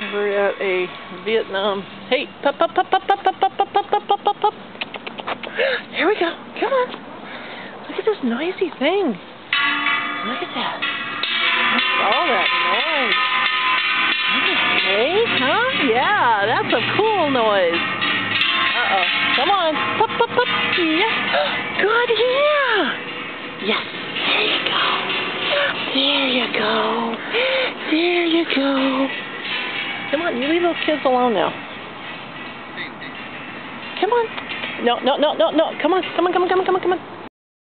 We're at a Vietnam. Hey, pop, pop, pop, pop, pop, pop, pop, pop, pop, pop, pop, pop. Here we go. Come on. Look at this noisy thing. Look at that. What's all that noise? Hey, huh? Yeah, that's a cool noise. Uh-oh. Come on. Pop, pop, pop. Yes. Good, yeah. Yes. There you go. There you go. There you go. Come on, you leave those kids alone now. Come on. No, no, no, no, no. Come on, come on, come on, come on, come on, come on.